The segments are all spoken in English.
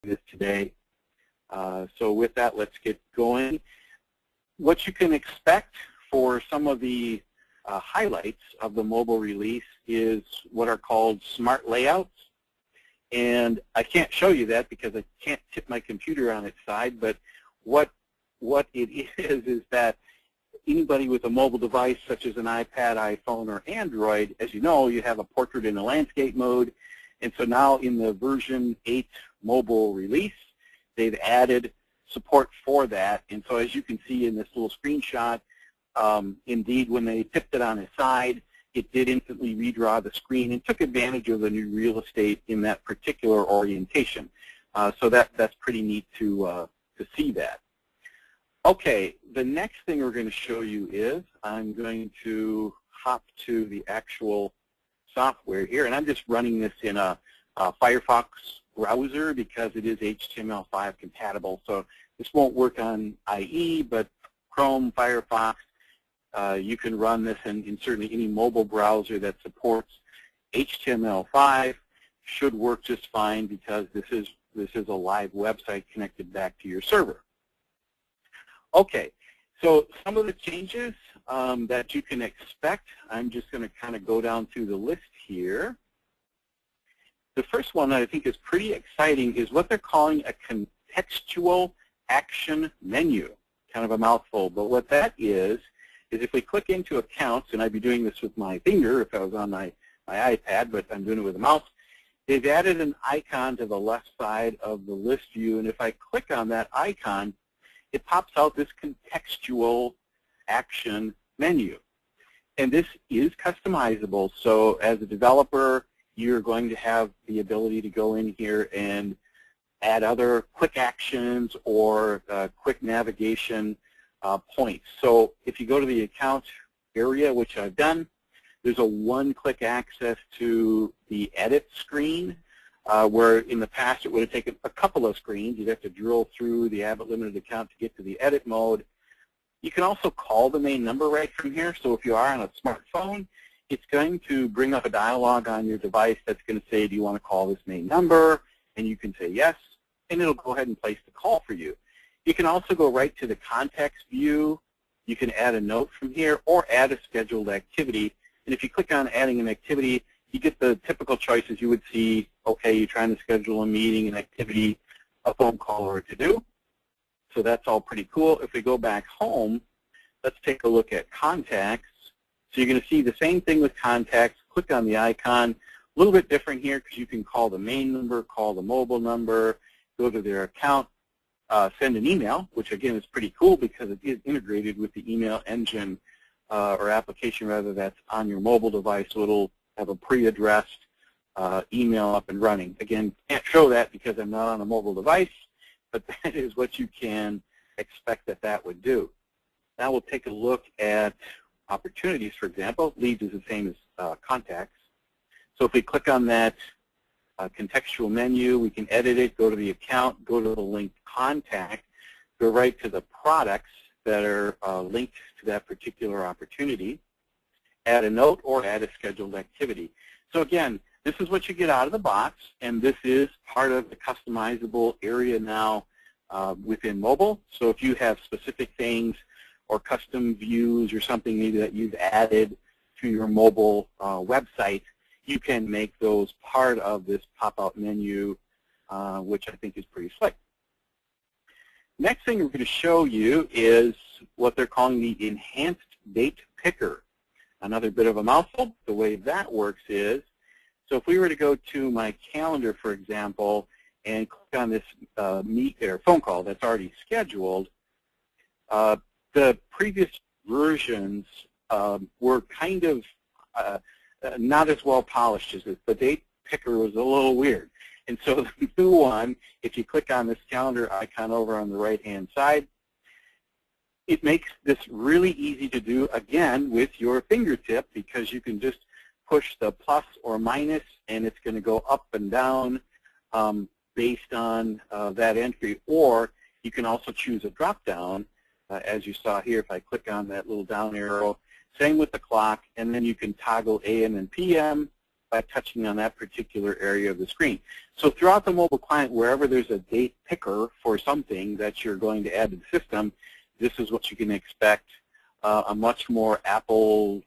this today. So with that, let's get going. What you can expect for some of the highlights of the mobile release is what are called smart layouts. And I can't show you that because I can't tip my computer on its side, but what it is that anybody with a mobile device such as an iPad, iPhone, or Android, as you know, you have a portrait and a landscape mode. And so now in the version 8 mobile release, they've added support for that. And so as you can see in this little screenshot, indeed when they tipped it on its side, it did instantly redraw the screen and took advantage of the new real estate in that particular orientation. So that's pretty neat to see that. Okay, the next thing we're going to show you is I'm going to hop to the actual software here, and I'm just running this in a Firefox browser because it is HTML5 compatible. So this won't work on IE, but Chrome, Firefox, you can run this in certainly any mobile browser that supports HTML5 should work just fine because this is a live website connected back to your server. Okay, so some of the changes that you can expect, I'm just going to kind of go down through the list here. The first one that I think is pretty exciting is what they're calling a contextual action menu. Kind of a mouthful, but what that is if we click into accounts, and I'd be doing this with my finger if I was on my iPad, but I'm doing it with a mouse, they've added an icon to the left side of the list view, and if I click on that icon, it pops out this contextual action menu. And this is customizable, so as a developer, you're going to have the ability to go in here and add other quick actions or quick navigation points. So if you go to the account area, which I've done, there's a one-click access to the edit screen, where in the past it would have taken a couple of screens. You'd have to drill through the Abbott Limited account to get to the edit mode. You can also call the main number right from here. So if you are on a smartphone, it's going to bring up a dialog on your device that's going to say, do you want to call this main number? And you can say yes, and it'll go ahead and place the call for you. You can also go right to the context view. You can add a note from here or add a scheduled activity. And if you click on adding an activity, you get the typical choices you would see. Okay, you're trying to schedule a meeting, an activity, a phone call, or a to-do. So that's all pretty cool. If we go back home, let's take a look at contacts. So you're going to see the same thing with contacts. Click on the icon. A little bit different here because you can call the main number, call the mobile number, go to their account, send an email, which again is pretty cool because it is integrated with the email engine or application rather that's on your mobile device, so it'll have a pre-addressed email up and running. Again, can't show that because I'm not on a mobile device, but that is what you can expect that would do. Now we'll take a look at opportunities, for example. Leads is the same as contacts. So if we click on that contextual menu, we can edit it, go to the account, go to the linked contact, go right to the products that are linked to that particular opportunity, add a note, or add a scheduled activity. So again, this is what you get out of the box, and this is part of the customizable area now within mobile. So if you have specific things or custom views or something maybe that you've added to your mobile website, you can make those part of this pop-out menu, which I think is pretty slick. Next thing we're going to show you is what they're calling the enhanced date picker. Another bit of a mouthful. The way that works is, so if we were to go to my calendar, for example, and click on this meet or phone call that's already scheduled, the previous versions were kind of not as well polished as this. The date picker was a little weird. And so the new one, if you click on this calendar icon over on the right-hand side, it makes this really easy to do, again, with your fingertip because you can just push the plus or minus, and it's going to go up and down based on that entry. Or you can also choose a drop-down, as you saw here. If I click on that little down arrow, same with the clock, and then you can toggle AM and PM, by touching on that particular area of the screen. So throughout the mobile client, wherever there's a date picker for something that you're going to add to the system, this is what you can expect, a much more Apple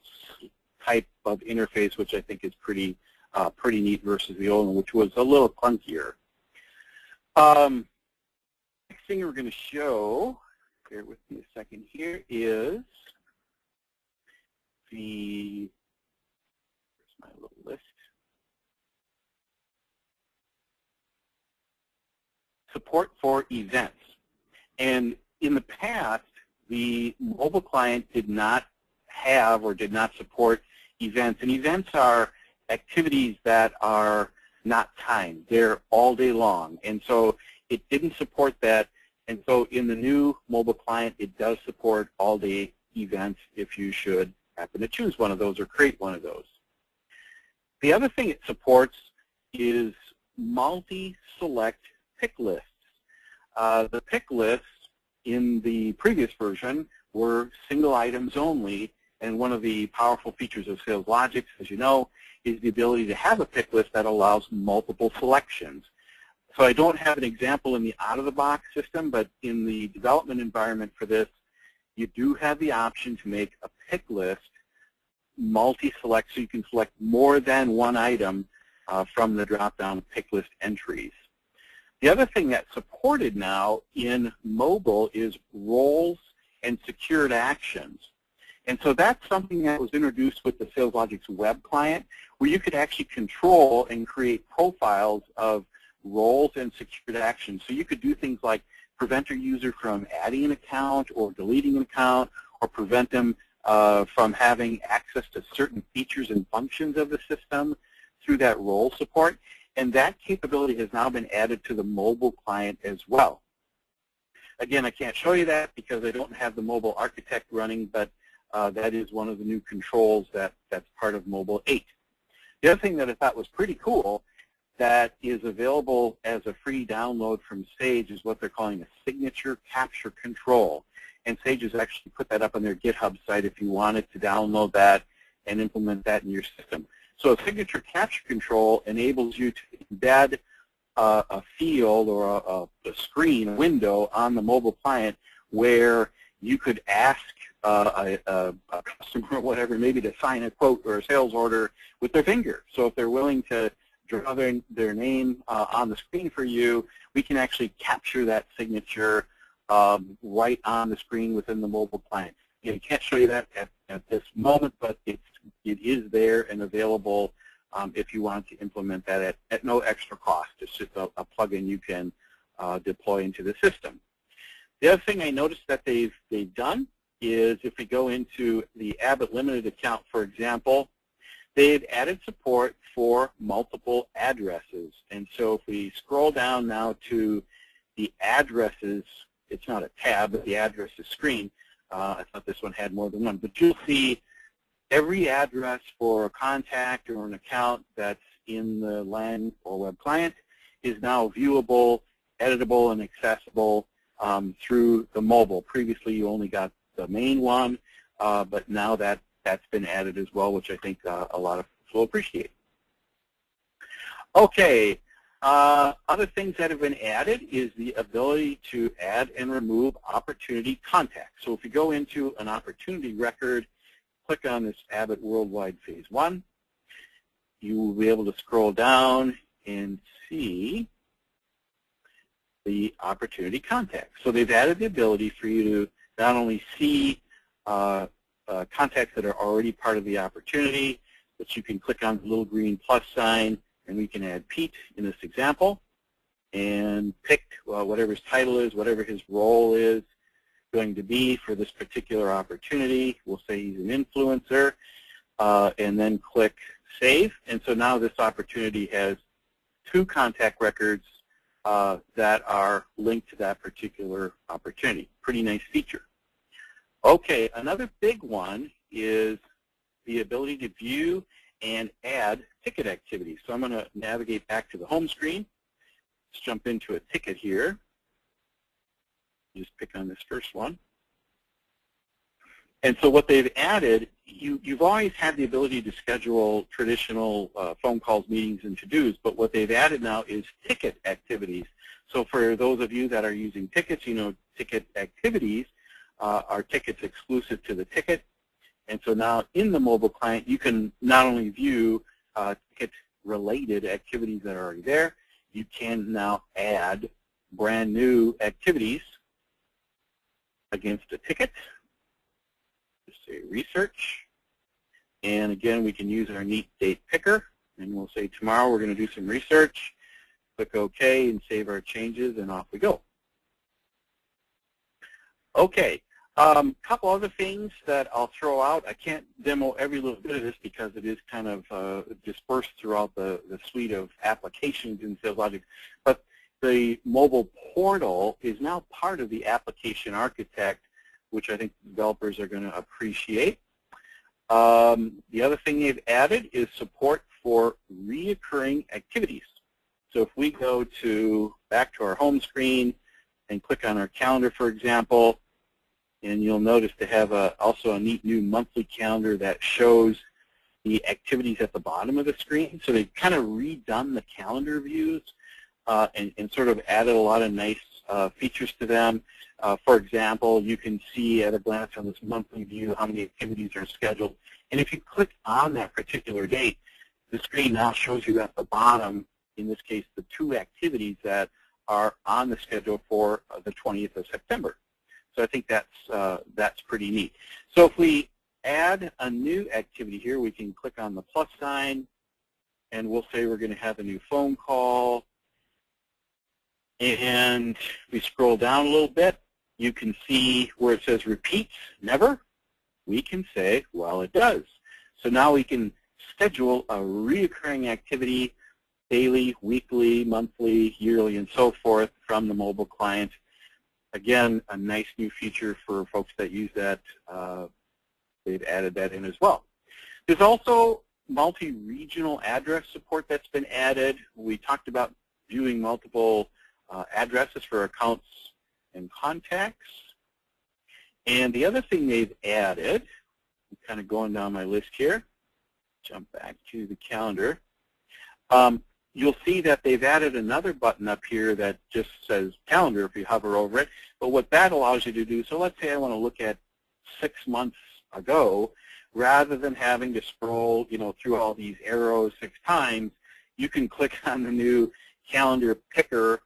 type of interface, which I think is pretty neat versus the old one, which was a little clunkier. Next thing we're going to show, bear with me a second here, is where's my little list? Support for events. And in the past, the mobile client did not have or did not support events. And events are activities that are not timed. They're all day long. And so it didn't support that. And so in the new mobile client, it does support all-day events if you should happen to choose one of those or create one of those. The other thing it supports is multi-select pick lists. The pick lists in the previous version were single items only, and one of the powerful features of SalesLogix, as you know, is the ability to have a pick list that allows multiple selections. So I don't have an example in the out-of-the-box system, but in the development environment for this, you do have the option to make a pick list multi-select, so you can select more than one item from the drop-down pick list entries. The other thing that's supported now in mobile is roles and secured actions. And so that's something that was introduced with the SalesLogix web client, where you could actually control and create profiles of roles and secured actions. So you could do things like prevent a user from adding an account or deleting an account, or prevent them from having access to certain features and functions of the system through that role support. And that capability has now been added to the mobile client as well. Again, I can't show you that because I don't have the mobile architect running, but that is one of the new controls that's part of Mobile 8. The other thing that I thought was pretty cool that is available as a free download from Sage is what they're calling a signature capture control. And Sage has actually put that up on their GitHub site if you wanted to download that and implement that in your system. So a signature capture control enables you to embed a field or a screen, a window on the mobile client where you could ask a customer or whatever, maybe to sign a quote or a sales order with their finger. So if they're willing to draw their name on the screen for you, we can actually capture that signature right on the screen within the mobile client. Again, I can't show you that at this moment, but it is there and available if you want to implement that at no extra cost. It's just a plugin you can deploy into the system. The other thing I noticed that they've done is if we go into the Abbott Limited account, for example, they've added support for multiple addresses. And so if we scroll down now to the addresses, it's not a tab, but the addresses screen. I thought this one had more than one, but you'll see every address for a contact or an account that's in the LAN or web client is now viewable, editable, and accessible through the mobile. Previously, you only got the main one, but now that's been added as well, which I think a lot of folks will appreciate. Okay, other things that have been added is the ability to add and remove opportunity contacts. So if you go into an opportunity record, click on this Abbott Worldwide Phase 1, you will be able to scroll down and see the opportunity contacts. So they've added the ability for you to not only see contacts that are already part of the opportunity, but you can click on the little green plus sign, and we can add Pete in this example, and pick whatever his title is, whatever his role is going to be for this particular opportunity. We'll say he's an influencer, and then click Save. And so now this opportunity has 2 contact records that are linked to that particular opportunity. Pretty nice feature. Okay, another big one is the ability to view and add ticket activity. So I'm going to navigate back to the home screen. Let's jump into a ticket here. Just pick on this first one. And so what they've added you've always had the ability to schedule traditional phone calls, meetings, and to-dos, but what they've added now is ticket activities. So for those of you that are using tickets, you know ticket activities are tickets exclusive to the ticket. And so now in the mobile client, you can not only view ticket-related activities that are already there, you can now add brand new activities against a ticket. Just say research. And again, we can use our neat date picker. And we'll say tomorrow we're going to do some research. Click OK and save our changes, and off we go. Okay. Couple other things that I'll throw out. I can't demo every little bit of this because it is kind of dispersed throughout the suite of applications in SalesLogix. But the mobile portal is now part of the application architect, which I think developers are going to appreciate. The other thing they've added is support for reoccurring activities. So if we go back to our home screen and click on our calendar, for example, and you'll notice they have also a neat new monthly calendar that shows the activities at the bottom of the screen. So they've kind of redone the calendar views and sort of added a lot of nice features to them. For example, you can see at a glance on this monthly view how many activities are scheduled. And if you click on that particular date, the screen now shows you at the bottom, in this case, the 2 activities that are on the schedule for the 20th of September. So I think that's pretty neat. So if we add a new activity here, we can click on the plus sign, and we'll say we're going to have a new phone call. And if we scroll down a little bit, you can see where it says repeats, never. We can say, well, it does. So now we can schedule a reoccurring activity daily, weekly, monthly, yearly, and so forth from the mobile client. Again, a nice new feature for folks that use that. They've added that in as well. There's also multi-regional address support that's been added. We talked about viewing multiple addresses for accounts and contacts. And the other thing they've added, I'm kind of going down my list here, jump back to the calendar. You'll see that they've added another button up here that just says calendar if you hover over it. But what that allows you to do, so let's say I want to look at 6 months ago, rather than having to scroll, through all these arrows 6 times, you can click on the new calendar picker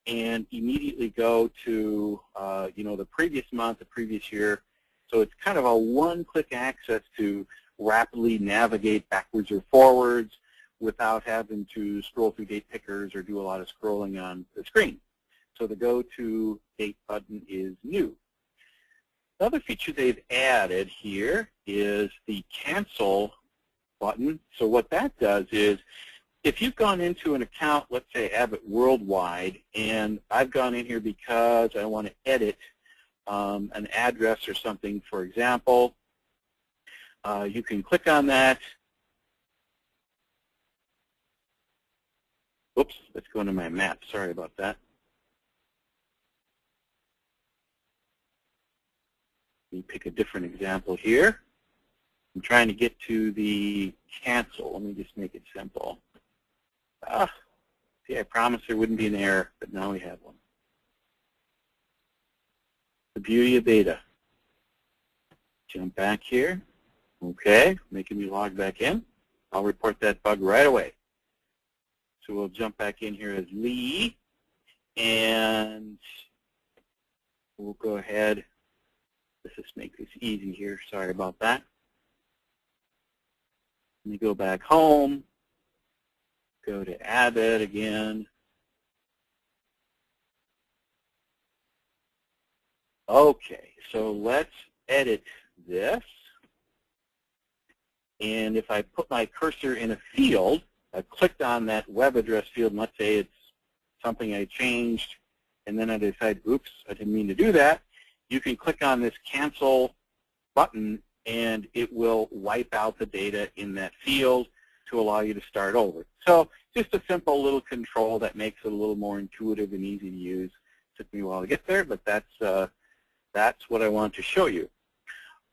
and immediately go to, the previous month, the previous year. So it's kind of a one-click access to rapidly navigate backwards or forwards without having to scroll through date pickers or do a lot of scrolling on the screen. So the Go to Date button is new. The other feature they've added here is the Cancel button. So what that does is, if you've gone into an account, let's say Abbott Worldwide, and I've gone in here because I want to edit an address or something, for example, you can click on that. Oops, let's go into my map. Sorry about that. Let me pick a different example here. I'm trying to get to the cancel. Let me just make it simple. See, I promised there wouldn't be an error, but now we have one. The beauty of beta. Jump back here. Okay, making me log back in. I'll report that bug right away. So we'll jump back in here as Lee, and we'll go ahead. Let's just make this easy here. Sorry about that. Let me go back home. Go to Abbott again. Okay, so let's edit this. And if I put my cursor in a field, I clicked on that web address field, and let's say it's something I changed, and then I decide, oops, I didn't mean to do that. You can click on this Cancel button, and it will wipe out the data in that field to allow you to start over. So just a simple little control that makes it a little more intuitive and easy to use. Took me a while to get there, but that's what I want to show you.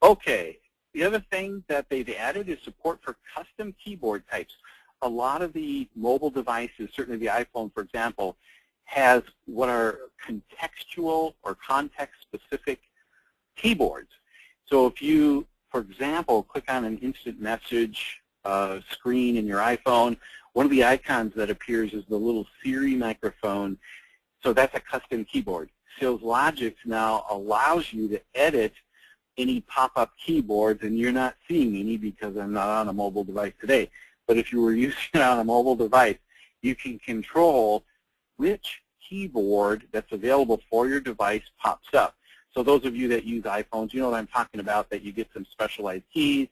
Okay, The other thing that they've added is support for custom keyboard types. A lot of the mobile devices, certainly the iPhone, for example, has what are contextual or context-specific keyboards. So if you, for example, click on an instant message screen in your iPhone, one of the icons that appears is the little Siri microphone. So that's a custom keyboard. SalesLogix now allows you to edit any pop-up keyboards, and you're not seeing any because I'm not on a mobile device today. But if you were using it on a mobile device, you can control which keyboard that's available for your device pops up. So those of you that use iPhones, you know what I'm talking about, that you get some specialized keys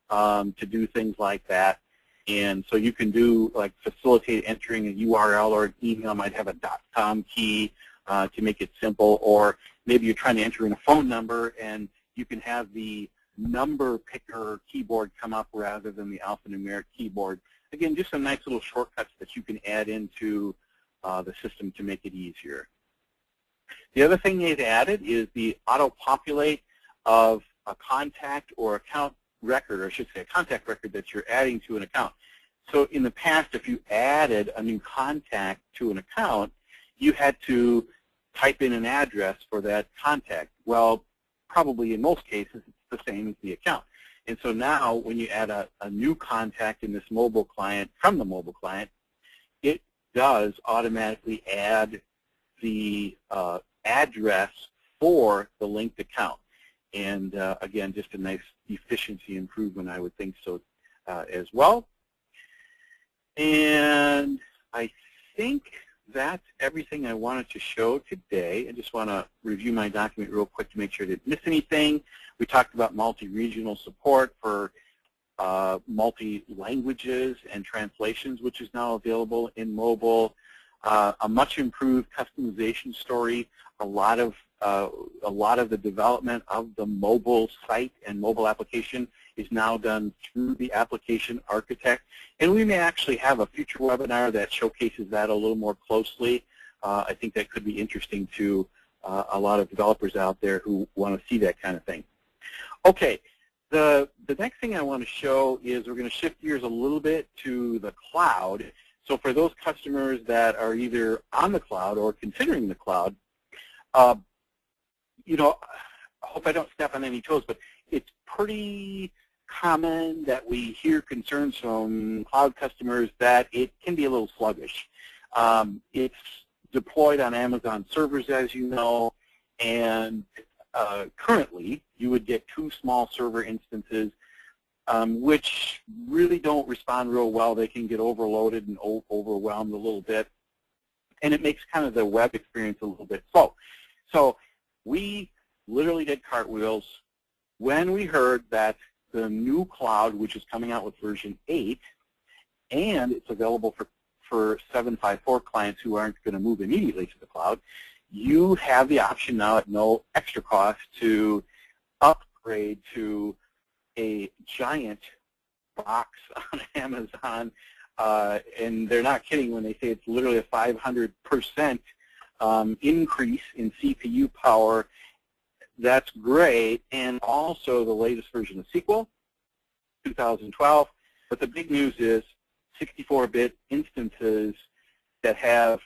to do things like that. And so you can do, like, facilitate entering a URL or an email might have a .com key to make it simple, or maybe you're trying to enter in a phone number and you can have the number picker keyboard come up rather than the alphanumeric keyboard. Again, just some nice little shortcuts that you can add into the system to make it easier. The other thing they've added is the auto-populate of a contact or account record, or I should say a contact record that you're adding to an account. So in the past, if you added a new contact to an account, you had to type in an address for that contact. Well, probably in most cases, it's the same as the account. And so now when you add a new contact in this mobile client from the mobile client, it does automatically add the address for the linked account. And again, just a nice efficiency improvement, I would think so as well. And I think that's everything I wanted to show today. I just want to review my document real quick to make sure I didn't miss anything. We talked about multi-regional support for multi-languages and translations, which is now available in mobile. A much improved customization story. A lot of the development of the mobile site and mobile application is now done through the application architect. And we may actually have a future webinar that showcases that a little more closely. I think that could be interesting to a lot of developers out there who want to see that kind of thing. Okay, the next thing I want to show is we're going to shift gears a little bit to the cloud. So for those customers that are either on the cloud or considering the cloud, you know, I hope I don't step on any toes, but it's pretty common that we hear concerns from cloud customers that it can be a little sluggish. It's deployed on Amazon servers, as you know, and currently you would get 2 small server instances which really don't respond real well. They can get overloaded and overwhelmed a little bit, and it makes kind of the web experience a little bit slow. So we literally did cartwheels when we heard that the new cloud, which is coming out with version 8, and it's available for 754 clients who aren't going to move immediately to the cloud, you have the option now at no extra cost to upgrade to a giant box on Amazon, and they're not kidding when they say it's literally a 500% increase in CPU power. That's great, and also the latest version of SQL, 2012. But the big news is 64-bit instances that have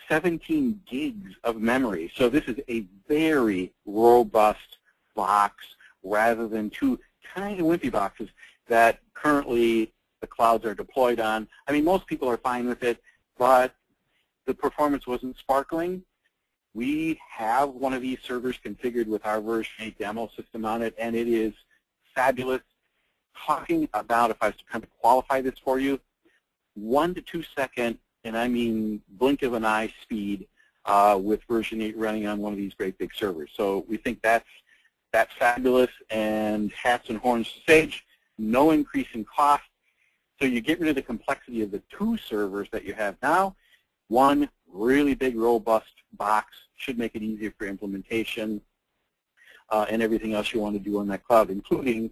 17 gigs of memory. So this is a very robust box rather than 2 tiny wimpy boxes that currently the clouds are deployed on. I mean, most people are fine with it, but the performance wasn't sparkling. We have one of these servers configured with our version 8 demo system on it, and it is fabulous. Talking about, if I was to kind of qualify this for you, 1 to 2 second, and I mean blink of an eye speed with version 8 running on one of these great big servers. So we think that's fabulous, and hats and horns to Sage. No increase in cost. So you get rid of the complexity of the 2 servers that you have now. 1 really big, robust box should make it easier for implementation and everything else you want to do on that cloud, including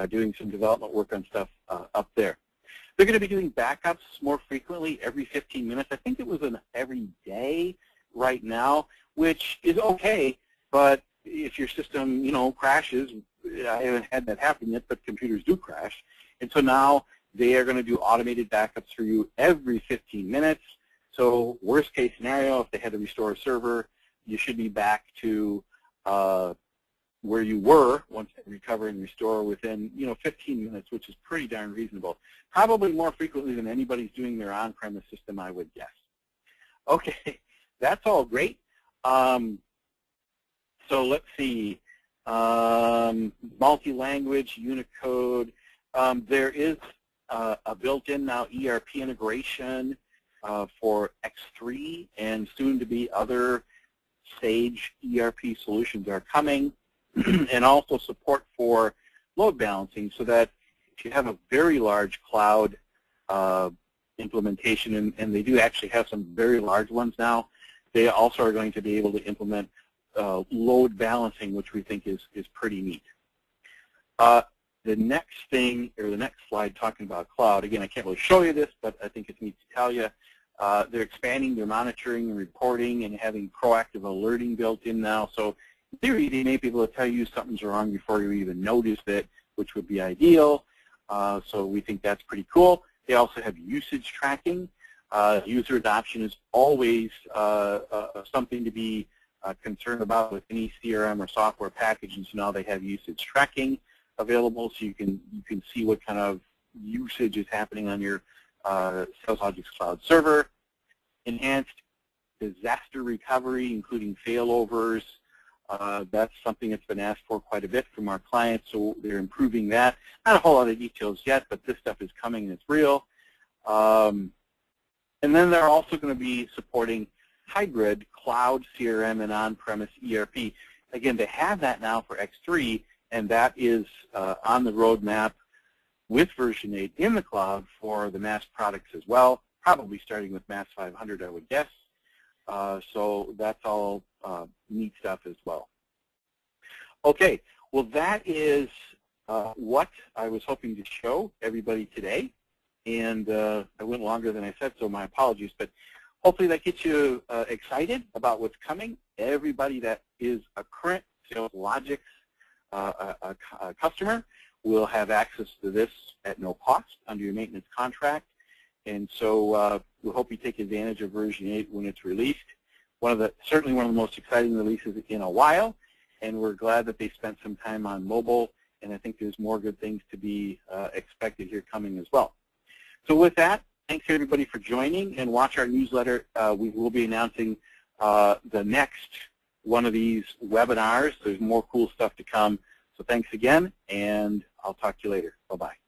doing some development work on stuff up there. They're going to be doing backups more frequently, every 15 minutes. I think it was an every day right now, which is okay, but if your system, you know, crashes I haven't had that happen yet, but computers do crash. And so now they are going to do automated backups for you every 15 minutes. So worst case scenario, if they had to restore a server, you should be back to where you were once they recover and restore within 15 minutes, which is pretty darn reasonable. Probably more frequently than anybody's doing their on-premise system, I would guess. Okay, that's all great. So let's see. Multi-language, Unicode. There is a built-in now ERP integration for X3, and soon to be other Sage ERP solutions are coming, and also support for load balancing, so that if you have a very large cloud implementation, and they do actually have some very large ones now, they also are going to be able to implement load balancing, which we think is pretty neat. The next thing, or the next slide talking about cloud, again, I can't really show you this, but I think it's neat to tell you. They're expanding their monitoring and reporting and having proactive alerting built in now. So in theory, they may be able to tell you something's wrong before you even notice it, which would be ideal. So we think that's pretty cool. They also have usage tracking. User adoption is always something to be concerned about with any CRM or software package, and so now they have usage tracking available, so you can see what kind of usage is happening on your SalesLogix Cloud server. Enhanced disaster recovery, including failovers. That's something that's been asked for quite a bit from our clients, so they're improving that. Not a whole lot of details yet, but this stuff is coming and it's real. And then they're also going to be supporting hybrid cloud CRM and on-premise ERP. Again, they have that now for X3, and that is on the roadmap with version 8 in the cloud for the mass products as well, probably starting with Mass 500, I would guess. So that's all neat stuff as well. Okay, well that is what I was hoping to show everybody today, and I went longer than I said, so my apologies, but hopefully that gets you excited about what's coming. Everybody that is a current SalesLogix a customer will have access to this at no cost under your maintenance contract, and so we hope you take advantage of version 8 when it's released. Certainly one of the most exciting releases in a while, and we're glad that they spent some time on mobile, and I think there's more good things to be expected here coming as well. So with that, thanks everybody for joining, and watch our newsletter. We will be announcing the next one of these webinars. There's more cool stuff to come. So thanks again, and I'll talk to you later. Bye-bye.